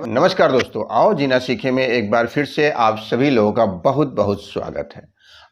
नमस्कार दोस्तों, आओ जीना सीखे में एक बार फिर से आप सभी लोगों का बहुत बहुत स्वागत है।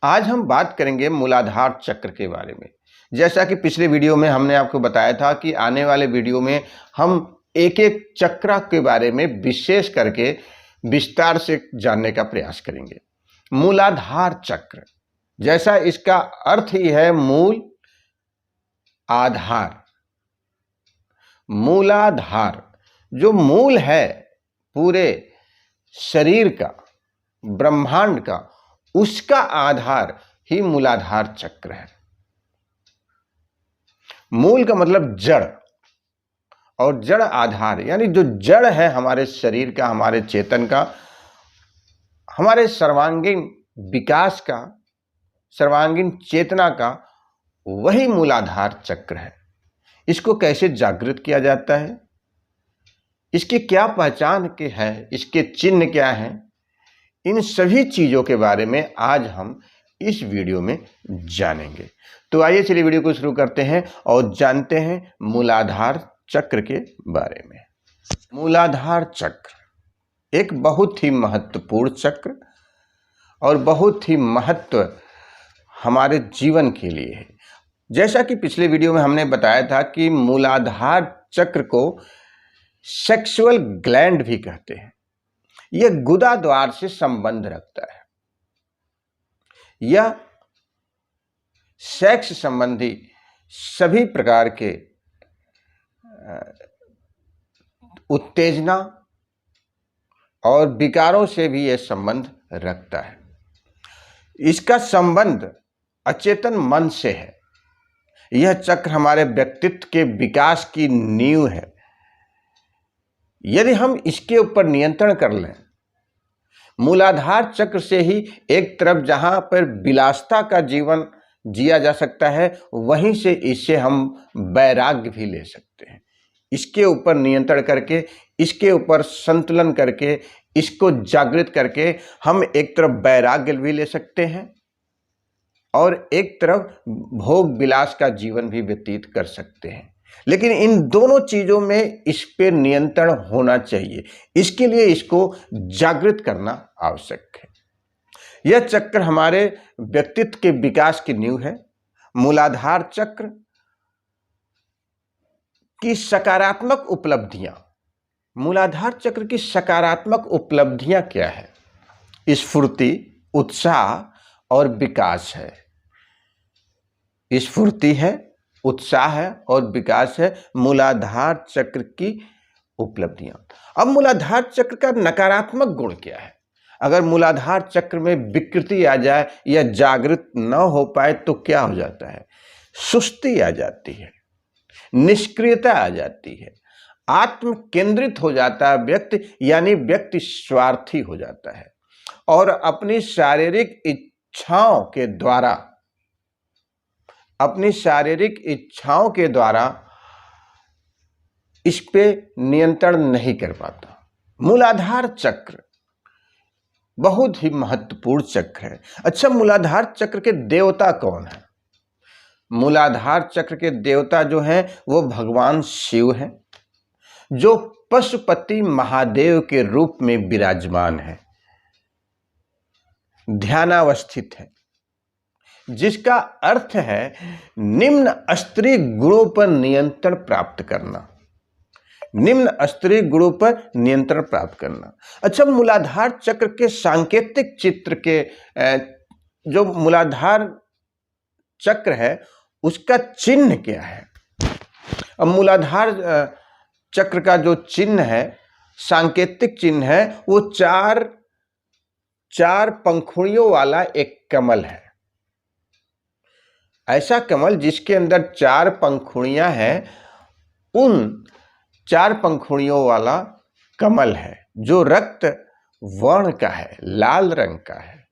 आज हम बात करेंगे मूलाधार चक्र के बारे में। जैसा कि पिछले वीडियो में हमने आपको बताया था कि आने वाले वीडियो में हम एक एक चक्र के बारे में विशेष करके विस्तार से जानने का प्रयास करेंगे। मूलाधार चक्र, जैसा इसका अर्थ ही है मूल आधार। मूलाधार जो मूल है पूरे शरीर का, ब्रह्मांड का, उसका आधार ही मूलाधार चक्र है। मूल का मतलब जड़, और जड़ आधार, यानी जो जड़ है हमारे शरीर का, हमारे चेतन का, हमारे सर्वांगीण विकास का, सर्वांगीण चेतना का, वही मूलाधार चक्र है। इसको कैसे जागृत किया जाता है, इसकी क्या पहचान के है, इसके चिन्ह क्या हैं, इन सभी चीज़ों के बारे में आज हम इस वीडियो में जानेंगे। तो आइए चलिए वीडियो को शुरू करते हैं और जानते हैं मूलाधार चक्र के बारे में। मूलाधार चक्र एक बहुत ही महत्वपूर्ण चक्र और बहुत ही महत्व हमारे जीवन के लिए है। जैसा कि पिछले वीडियो में हमने बताया था कि मूलाधार चक्र को सेक्सुअल ग्लैंड भी कहते हैं। यह गुदा द्वार से संबंध रखता है। यह सेक्स संबंधी सभी प्रकार के उत्तेजना और विकारों से भी यह संबंध रखता है। इसका संबंध अचेतन मन से है। यह चक्र हमारे व्यक्तित्व के विकास की नींव है। यदि हम इसके ऊपर नियंत्रण कर लें, मूलाधार चक्र से ही एक तरफ जहां पर विलासिता का जीवन जिया जा सकता है, वहीं से इससे हम वैराग्य भी ले सकते हैं। इसके ऊपर नियंत्रण करके, इसके ऊपर संतुलन करके, इसको जागृत करके हम एक तरफ वैराग्य भी ले सकते हैं और एक तरफ भोग विलास का जीवन भी व्यतीत कर सकते हैं। लेकिन इन दोनों चीजों में इस पे नियंत्रण होना चाहिए। इसके लिए इसको जागृत करना आवश्यक है। यह चक्र हमारे व्यक्तित्व के विकास की नींव है। मूलाधार चक्र की सकारात्मक उपलब्धियां, मूलाधार चक्र की सकारात्मक उपलब्धियां क्या है? स्फूर्ति, उत्साह और विकास है। स्फूर्ति है, उत्साह है और विकास है मूलाधार चक्र की उपलब्धियां। अब मूलाधार चक्र का नकारात्मक गुण क्या है? अगर मूलाधार चक्र में विकृति आ जाए या जागृत न हो पाए तो क्या हो जाता है? सुस्ती आ जाती है, निष्क्रियता आ जाती है, आत्म केंद्रित हो जाता है व्यक्ति, यानी व्यक्ति स्वार्थी हो जाता है और अपनी शारीरिक इच्छाओं के द्वारा इस पे नियंत्रण नहीं कर पाता। मूलाधार चक्र बहुत ही महत्वपूर्ण चक्र है। अच्छा, मूलाधार चक्र के देवता कौन है? मूलाधार चक्र के देवता जो हैं वो भगवान शिव हैं, जो पशुपति महादेव के रूप में विराजमान है, ध्यानावस्थित है, जिसका अर्थ है निम्न स्तरीय गुणों पर नियंत्रण प्राप्त करना। निम्न स्तरीय गुणों पर नियंत्रण प्राप्त करना। अच्छा, मूलाधार चक्र के सांकेतिक चित्र के जो मूलाधार चक्र है उसका चिन्ह क्या है? अब मूलाधार चक्र का जो चिन्ह है, सांकेतिक चिन्ह है, वो चार पंखुड़ियों वाला एक कमल है। ऐसा कमल जिसके अंदर 4 पंखुड़ियां हैं, उन 4 पंखुड़ियों वाला कमल है जो रक्त वर्ण का है, लाल रंग का है।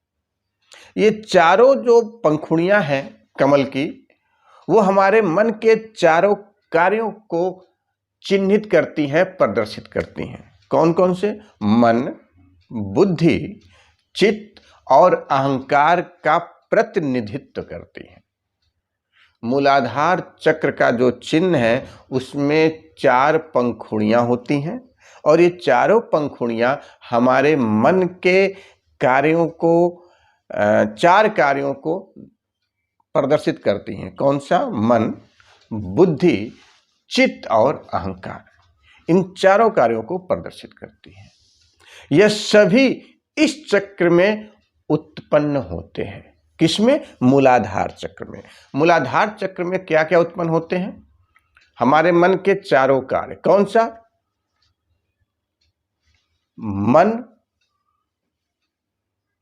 ये चारों जो पंखुड़ियां हैं कमल की, वो हमारे मन के चारों कार्यों को चिन्हित करती हैं, प्रदर्शित करती हैं। कौन कौन से? मन, बुद्धि, चित्त और अहंकार का प्रतिनिधित्व करती हैं। मूलाधार चक्र का जो चिन्ह है उसमें 4 पंखुड़ियां होती हैं और ये चारों पंखुड़ियां हमारे मन के कार्यों को, 4 कार्यों को प्रदर्शित करती हैं। कौन सा? मन, बुद्धि, चित्त और अहंकार। इन चारों कार्यों को प्रदर्शित करती हैं। यह सभी इस चक्र में उत्पन्न होते हैं। किसमें? मूलाधार चक्र में। मूलाधार चक्र में क्या क्या उत्पन्न होते हैं? हमारे मन के चारों कार्य। कौन सा?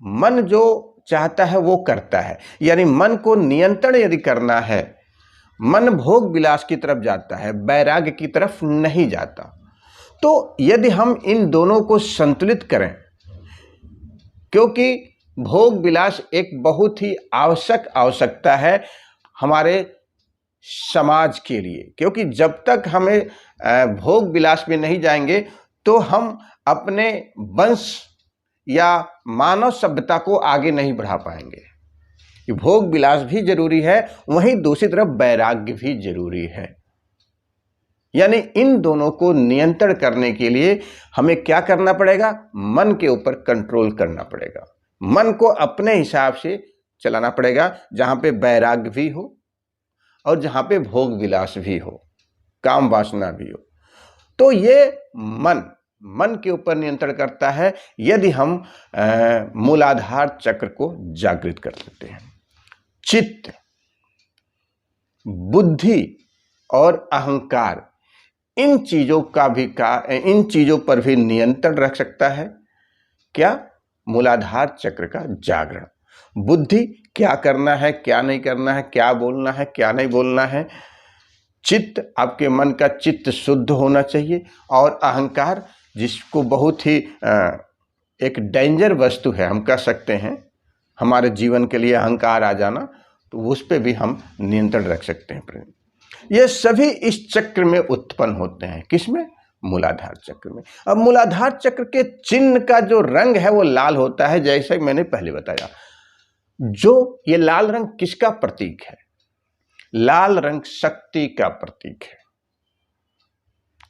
मन जो चाहता है वो करता है, यानी मन को नियंत्रण यदि करना है, मन भोग विलास की तरफ जाता है, वैराग्य की तरफ नहीं जाता। तो यदि हम इन दोनों को संतुलित करें, क्योंकि भोग विलास एक बहुत ही आवश्यकता है हमारे समाज के लिए, क्योंकि जब तक हमें भोग विलास में नहीं जाएंगे तो हम अपने वंश या मानव सभ्यता को आगे नहीं बढ़ा पाएंगे। भोग विलास भी जरूरी है, वहीं दूसरी तरफ वैराग्य भी जरूरी है। यानी इन दोनों को नियंत्रण करने के लिए हमें क्या करना पड़ेगा? मन के ऊपर कंट्रोल करना पड़ेगा। मन को अपने हिसाब से चलाना पड़ेगा, जहां पे वैराग्य भी हो और जहां पे भोग विलास भी हो, काम वासना भी हो। तो ये मन के ऊपर नियंत्रण करता है यदि हम मूलाधार चक्र को जागृत कर देते हैं। चित्त, बुद्धि और अहंकार, इन चीजों पर भी नियंत्रण रख सकता है क्या? मूलाधार चक्र का जागरण। बुद्धि, क्या करना है, क्या नहीं करना है, क्या बोलना है, क्या नहीं बोलना है। चित्त, आपके मन का चित्त शुद्ध होना चाहिए। और अहंकार, जिसको बहुत ही एक डेंजर वस्तु है, हम कह सकते हैं हमारे जीवन के लिए अहंकार आ जाना, तो उस पर भी हम नियंत्रण रख सकते हैं। ये सभी इस चक्र में उत्पन्न होते हैं। किसमें? मूलाधार चक्र में। अब मूलाधार चक्र के चिन्ह का जो रंग है वो लाल होता है, जैसे मैंने पहले बताया। जो ये लाल रंग किसका प्रतीक है? लाल रंग शक्ति का प्रतीक है।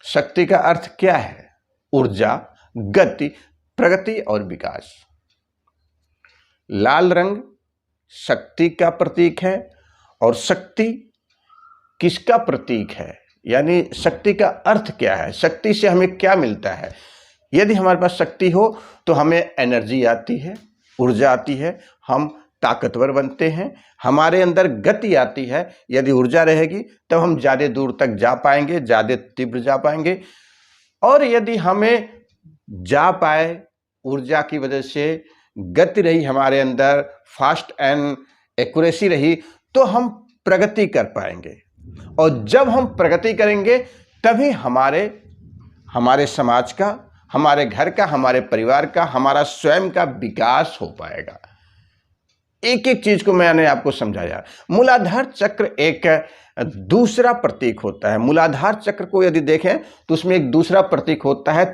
शक्ति का अर्थ क्या है? ऊर्जा, गति, प्रगति और विकास। लाल रंग शक्ति का प्रतीक है। और शक्ति किसका प्रतीक है? यानी शक्ति का अर्थ क्या है? शक्ति से हमें क्या मिलता है? यदि हमारे पास शक्ति हो तो हमें एनर्जी आती है, ऊर्जा आती है, हम ताकतवर बनते हैं, हमारे अंदर गति आती है। यदि ऊर्जा रहेगी तब हम ज़्यादा दूर तक जा पाएंगे, ज़्यादा तीव्र जा पाएंगे। और यदि हमें जा पाए, ऊर्जा की वजह से गति रही हमारे अंदर, फास्ट एंड एक्यूरेसी रही, तो हम प्रगति कर पाएंगे। और जब हम प्रगति करेंगे तभी हमारे समाज का, हमारे घर का, हमारे परिवार का, हमारा स्वयं का विकास हो पाएगा। एक एक चीज को मैंने आपको समझाया। मूलाधार चक्र एक दूसरा प्रतीक होता है। मूलाधार चक्र को यदि देखें तो उसमें एक दूसरा प्रतीक होता है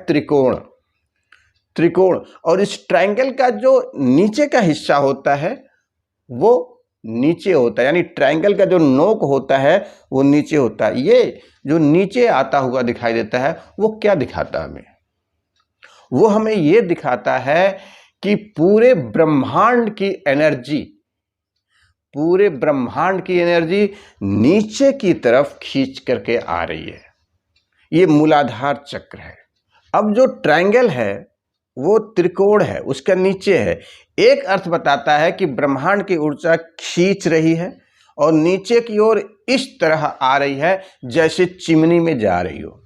त्रिकोण। और इस ट्रायंगल का जो नीचे का हिस्सा होता है वो नीचे होता है, यानी ट्रायंगल का जो नोक होता है वो नीचे होता है। ये जो नीचे आता हुआ दिखाई देता है वो क्या दिखाता है हमें? वो हमें ये दिखाता है कि पूरे ब्रह्मांड की एनर्जी नीचे की तरफ खींच करके आ रही है। ये मूलाधार चक्र है। अब जो ट्रायंगल है वो त्रिकोण है, उसका नीचे है। एक अर्थ बताता है कि ब्रह्मांड की ऊर्जा खींच रही है और नीचे की ओर इस तरह आ रही है जैसे चिमनी में जा रही हो।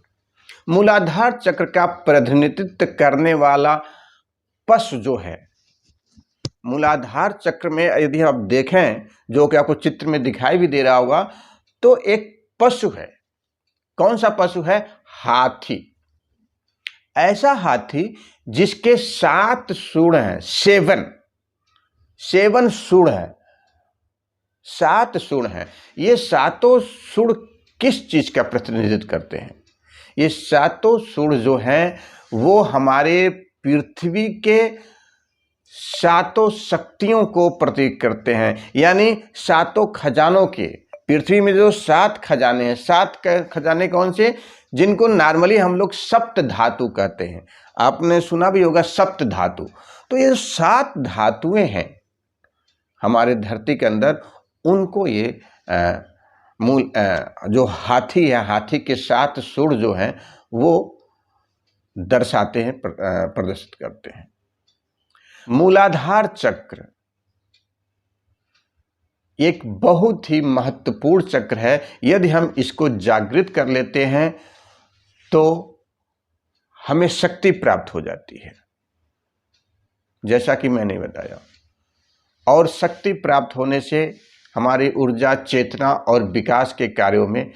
मूलाधार चक्र का प्रतिनिधित्व करने वाला पशु जो है, मूलाधार चक्र में यदि आप देखें, जो कि आपको चित्र में दिखाई भी दे रहा होगा, तो एक पशु है। कौन सा पशु है? हाथी। ऐसा हाथी जिसके 7 सूंड हैं, 7 सूंड हैं, 7 सूंड हैं। ये 7 सूंड किस चीज का प्रतिनिधित्व करते हैं? ये 7 सूंड जो हैं वो हमारे पृथ्वी के 7 शक्तियों को प्रतीक करते हैं, यानी 7 खजानों के, पृथ्वी में जो 7 खजाने हैं, 7 खजाने कौन से, जिनको नॉर्मली हम लोग सप्त धातु कहते हैं। आपने सुना भी होगा सप्त धातु। तो ये 7 धातुएं हैं हमारे धरती के अंदर, उनको ये मूल जो हाथी है, हाथी के 7 सुर जो हैं वो दर्शाते हैं, प्रदर्शित करते हैं। मूलाधार चक्र एक बहुत ही महत्वपूर्ण चक्र है। यदि हम इसको जागृत कर लेते हैं तो हमें शक्ति प्राप्त हो जाती है, जैसा कि मैंने बताया। और शक्ति प्राप्त होने से हमारी ऊर्जा, चेतना और विकास के कार्यों में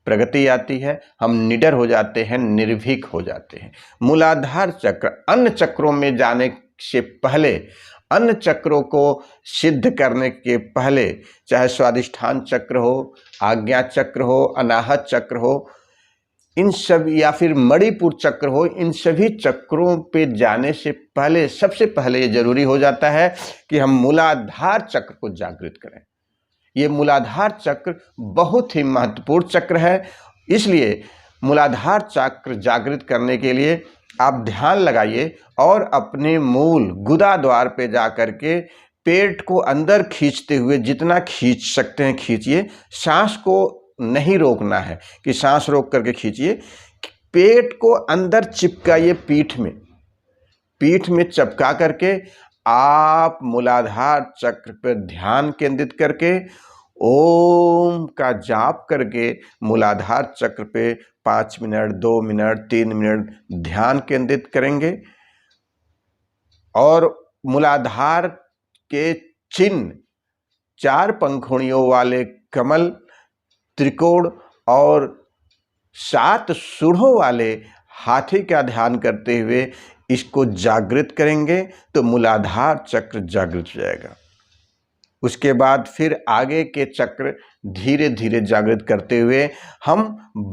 प्रगति आती है। हम निडर हो जाते हैं, निर्भीक हो जाते हैं। मूलाधार चक्र अन्य चक्रों में जाने से पहले, अन्य चक्रों को सिद्ध करने के पहले, चाहे स्वादिष्ठान चक्र हो, आज्ञा चक्र हो, अनाहत चक्र हो, इन सब, या फिर मणिपुर चक्र हो, इन सभी चक्रों पे जाने से पहले सबसे पहले ये जरूरी हो जाता है कि हम मूलाधार चक्र को जागृत करें। ये मूलाधार चक्र बहुत ही महत्वपूर्ण चक्र है। इसलिए मूलाधार चक्र जागृत करने के लिए आप ध्यान लगाइए और अपने मूल गुदा द्वार पे जा करके पेट को अंदर खींचते हुए, जितना खींच सकते हैं खींचिए। सांस को नहीं रोकना है कि सांस रोक करके खींचिए। पेट को अंदर चिपकाइए, पीठ में चिपका करके आप मूलाधार चक्र पर ध्यान केंद्रित करके ओम का जाप करके मूलाधार चक्र पे 5 मिनट, 2 मिनट, 3 मिनट ध्यान केंद्रित करेंगे। और मूलाधार के चिन्ह 4 पंखुड़ियों वाले कमल, त्रिकोण और 7 सूढ़ों वाले हाथी का ध्यान करते हुए इसको जागृत करेंगे तो मूलाधार चक्र जागृत हो जाएगा। उसके बाद फिर आगे के चक्र धीरे धीरे जागृत करते हुए हम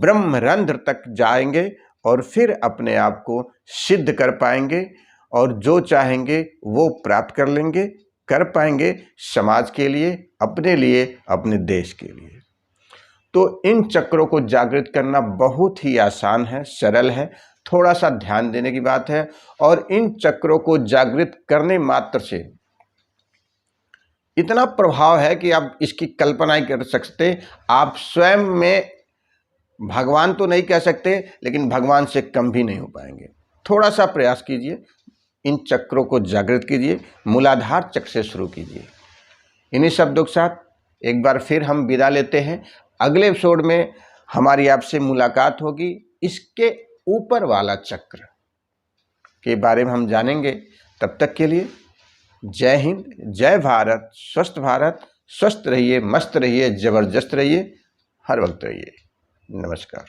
ब्रह्मरंध्र तक जाएंगे और फिर अपने आप को सिद्ध कर पाएंगे और जो चाहेंगे वो प्राप्त कर लेंगे, कर पाएंगे, समाज के लिए, अपने लिए, अपने देश के लिए। तो इन चक्रों को जागृत करना बहुत ही आसान है, सरल है, थोड़ा सा ध्यान देने की बात है। और इन चक्रों को जागृत करने मात्र से इतना प्रभाव है कि आप इसकी कल्पना ही कर सकते। आप स्वयं में भगवान तो नहीं कह सकते, लेकिन भगवान से कम भी नहीं हो पाएंगे। थोड़ा सा प्रयास कीजिए, इन चक्रों को जागृत कीजिए, मूलाधार चक्र से शुरू कीजिए। इन्हीं शब्दों के साथ एक बार फिर हम विदा लेते हैं। अगले एपिसोड में हमारी आपसे मुलाकात होगी। इसके ऊपर वाला चक्र के बारे में हम जानेंगे। तब तक के लिए जय हिंद, जय भारत, स्वस्थ रहिए, मस्त रहिए, जबरदस्त रहिए, हर वक्त रहिए। नमस्कार।